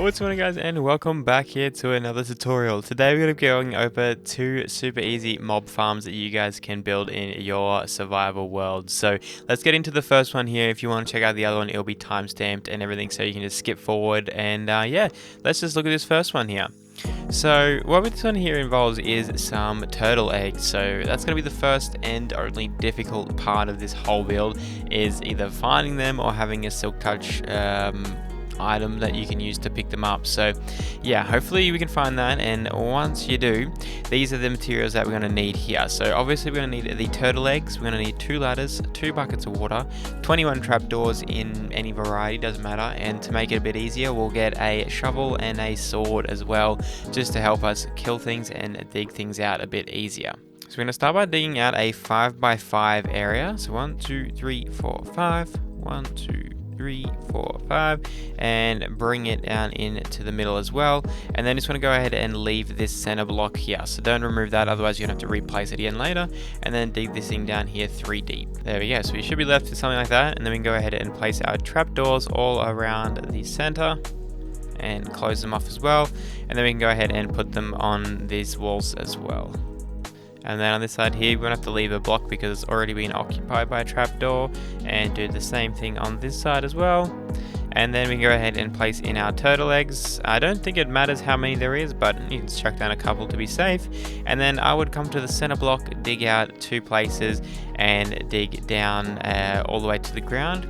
What's going on, guys, and welcome back here to another tutorial. Today we're going to be going over two super easy mob farms that you guys can build in your survival world. So let's get into the first one here. If you want to check out the other one, it'll be timestamped and everything, so you can just skip forward. And yeah, let's just look at this first one here. So what this one here involves is some turtle eggs. So that's going to be the first and only difficult part of this whole build, is either finding them or having a silk touch item that you can use to pick them up. So yeah, hopefully we can find that, and once you do, these are the materials that we're going to need here. So obviously we're going to need the turtle eggs, we're going to need 2 ladders, 2 buckets of water, 21 trapdoors in any variety, doesn't matter, and to make it a bit easier, we'll get a shovel and a sword as well, just to help us kill things and dig things out a bit easier. So we're going to start by digging out a 5x5 area. So 1, 2, 3, 4, 5, 1, 2, 3, 4, 5, and bring it down into the middle as well. And then just want to go ahead and leave this center block here, so don't remove that, otherwise you're gonna have to replace it again later. And then dig this thing down here 3 deep. There we go. So we should be left with something like that, and then we can go ahead and place our trapdoors all around the center and close them off as well. And then we can go ahead and put them on these walls as well. And then on this side here, we're going to have to leave a block because it's already been occupied by a trapdoor, and do the same thing on this side as well. And then we can go ahead and place in our turtle eggs. I don't think it matters how many there is, but you can just chuck down a couple to be safe. And then I would come to the center block, dig out 2 places, and dig down all the way to the ground.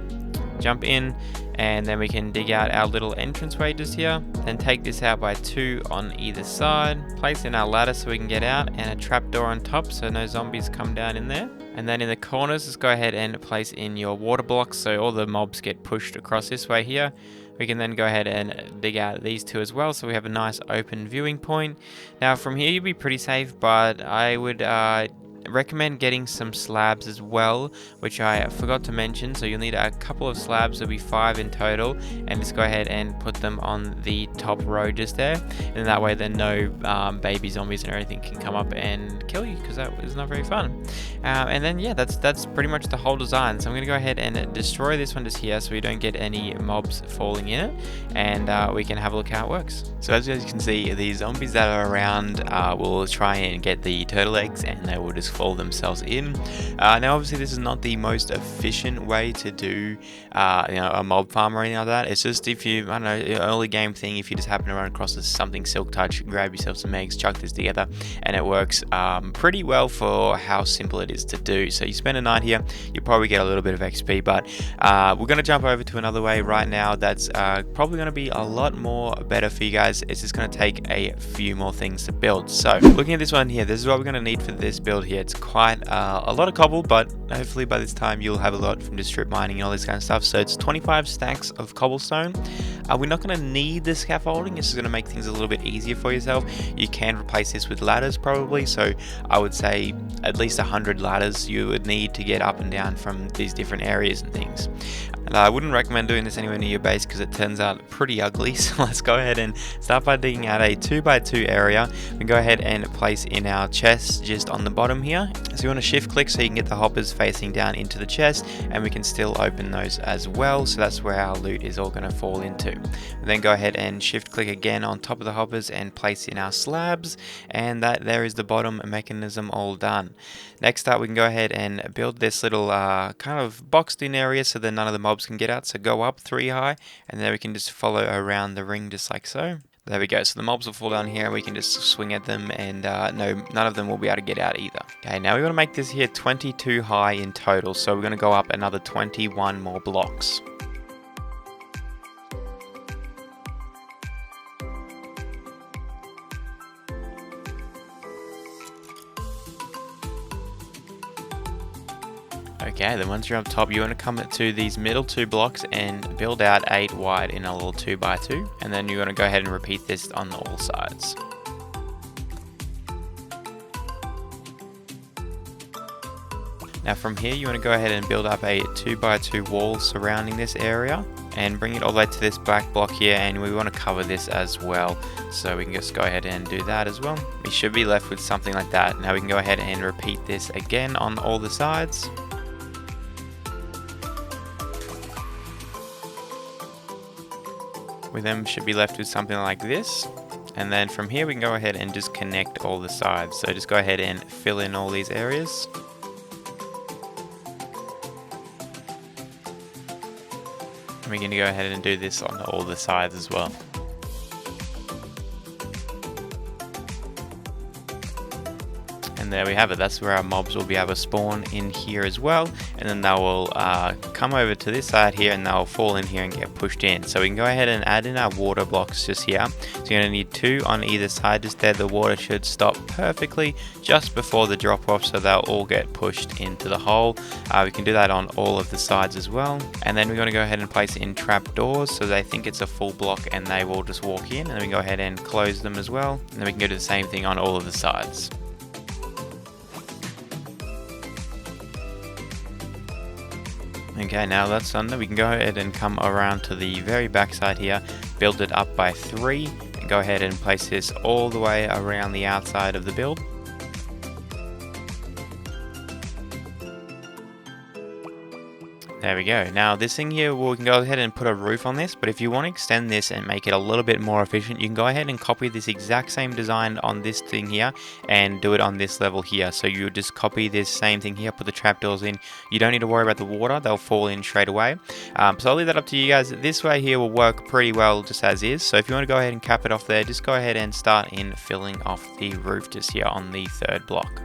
Jump in, and then we can dig out our little entranceway just here. Then take this out by 2 on either side. Place in our ladder so we can get out, and a trapdoor on top so no zombies come down in there. And then in the corners, just go ahead and place in your water blocks so all the mobs get pushed across this way here. We can then go ahead and dig out these 2 as well, so we have a nice open viewing point. Now from here you'd be pretty safe, but I would recommend getting some slabs as well, which I forgot to mention. So you'll need a couple of slabs, there'll be 5 in total, and just go ahead and put them on the top row just there, and that way then no baby zombies and everything can come up and kill you, because that is not very fun. And then yeah, that's pretty much the whole design. So I'm gonna go ahead and destroy this one just here so we don't get any mobs falling in it, and we can have a look how it works. So as you guys can see, the zombies that are around will try and get the turtle eggs, and they will just fall themselves in. Now obviously this is not the most efficient way to do a mob farm or anything like that. It's just, if you, I don't know, early game thing, if you just happen to run across something silk touch, grab yourself some eggs, chuck this together, and it works pretty well for how simple it is to do. So you spend a night here, you probably get a little bit of XP, but we're going to jump over to another way right now that's probably going to be a lot more better for you guys. It's just going to take a few more things to build. So looking at this one here, this is what we're going to need for this build here. It's quite a lot of cobble, but hopefully by this time you'll have a lot from just strip mining and all this kind of stuff. So it's 25 stacks of cobblestone. We're not going to need the scaffolding. This is going to make things a little bit easier for yourself. You can replace this with ladders probably, so I would say at least 100 ladders you would need to get up and down from these different areas and things. And I wouldn't recommend doing this anywhere near your base because it turns out pretty ugly. So let's go ahead and start by digging out a 2x2 area. We go ahead and place in our chest just on the bottom here. So you want to shift click so you can get the hoppers facing down into the chest, and we can still open those as well. So that's where our loot is all going to fall into. And then go ahead and shift click again on top of the hoppers and place in our slabs, and that there is the bottom mechanism all done. Next up, we can go ahead and build this little kind of boxed in area so that none of the mobs can get out. So go up 3 high, and then we can just follow around the ring just like so. There we go. So the mobs will fall down here, and we can just swing at them, and no, none of them will be able to get out either. Okay, now we want to make this here 22 high in total, so we're going to go up another 21 more blocks. Okay, then once you're up top, you want to come to these middle 2 blocks and build out 8 wide in a little 2x2, and then you want to go ahead and repeat this on all sides. Now from here, you want to go ahead and build up a 2x2 wall surrounding this area, and bring it all the way to this black block here, and we want to cover this as well, so we can just go ahead and do that as well. We should be left with something like that. Now we can go ahead and repeat this again on all the sides. We then should be left with something like this. And then from here we can go ahead and just connect all the sides. So just go ahead and fill in all these areas. And we're going to go ahead and do this on all the sides as well. And there we have it. That's where our mobs will be able to spawn in here as well. And then they will come over to this side here and they'll fall in here and get pushed in. So we can go ahead and add in our water blocks just here. So you're going to need 2 on either side just there. The water should stop perfectly just before the drop off, so they'll all get pushed into the hole. We can do that on all of the sides as well. And then we're going to go ahead and place in trap doors so they think it's a full block and they will just walk in. And then we can go ahead and close them as well. And then we can go do the same thing on all of the sides. Okay, now that's done, we can go ahead and come around to the very back side here, build it up by 3, and go ahead and place this all the way around the outside of the build. There we go. Now this thing here, we can go ahead and put a roof on this, but if you want to extend this and make it a little bit more efficient, you can go ahead and copy this exact same design on this thing here and do it on this level here. So you just copy this same thing here, put the trapdoors in. You don't need to worry about the water, they'll fall in straight away. So I'll leave that up to you guys. This way here will work pretty well just as is. So if you want to go ahead and cap it off there, just go ahead and start in filling off the roof just here on the 3rd block.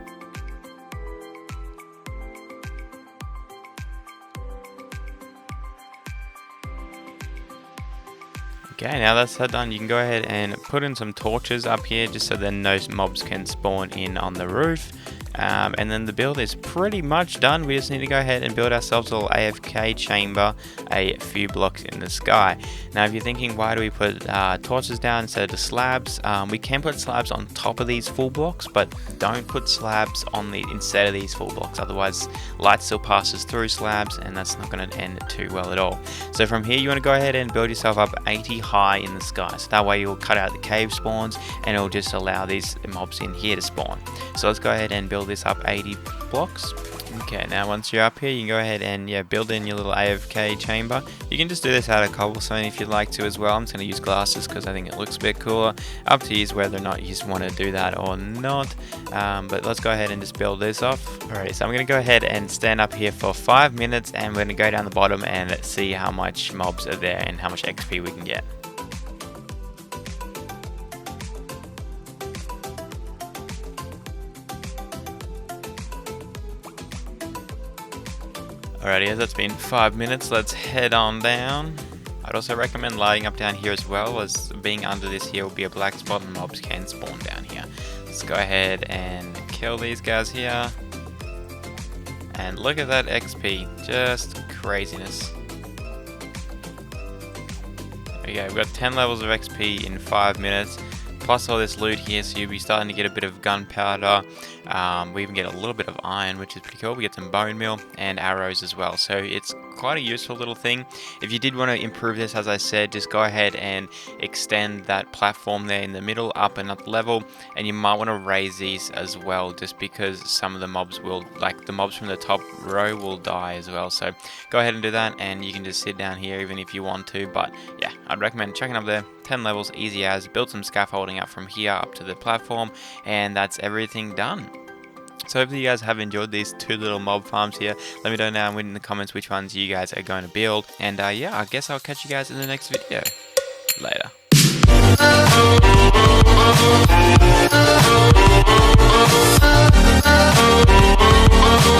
Okay, now that's that done, you can go ahead and put in some torches up here just so then those mobs can spawn in on the roof. And then the build is pretty much done. We just need to go ahead and build ourselves a little AFK chamber a few blocks in the sky. Now if you're thinking, why do we put torches down instead of the slabs, we can put slabs on top of these full blocks, but don't put slabs on the instead of these full blocks, otherwise light still passes through slabs and that's not going to end too well at all. So from here you want to go ahead and build yourself up 80 high in the sky, so that way you'll cut out the cave spawns and it'll just allow these mobs in here to spawn. So let's go ahead and build this up 80 blocks. Okay, now once you're up here, you can go ahead and build in your little AFK chamber. You can just do this out of cobblestone if you'd like to as well. I'm just going to use glasses because I think it looks a bit cooler. Up to you whether or not you just want to do that or not. But let's go ahead and just build this off. Alright, so I'm going to go ahead and stand up here for 5 minutes and we're going to go down the bottom and see how much mobs are there and how much XP we can get. Alrighty, as it's been 5 minutes, let's head on down. I'd also recommend lighting up down here as well, as being under this here will be a black spot and mobs can spawn down here. Let's go ahead and kill these guys here. And look at that XP, just craziness. There we go, we've got 10 levels of XP in 5 minutes. Plus all this loot here, so you'll be starting to get a bit of gunpowder. We even get a little bit of iron, which is pretty cool. We get some bone meal and arrows as well, so it's quite a useful little thing. If you did want to improve this, as I said, just go ahead and extend that platform there in the middle up another level, and you might want to raise these as well, just because some of the mobs will, like the mobs from the top row, will die as well. So go ahead and do that, and you can just sit down here even if you want to. But yeah, I'd recommend checking up there. 10 levels, easy as. Build some scaffolding up from here up to the platform, and that's everything done. So hopefully you guys have enjoyed these 2 little mob farms here. Let me know down in the comments which ones you guys are going to build. And yeah, I guess I'll catch you guys in the next video. Later.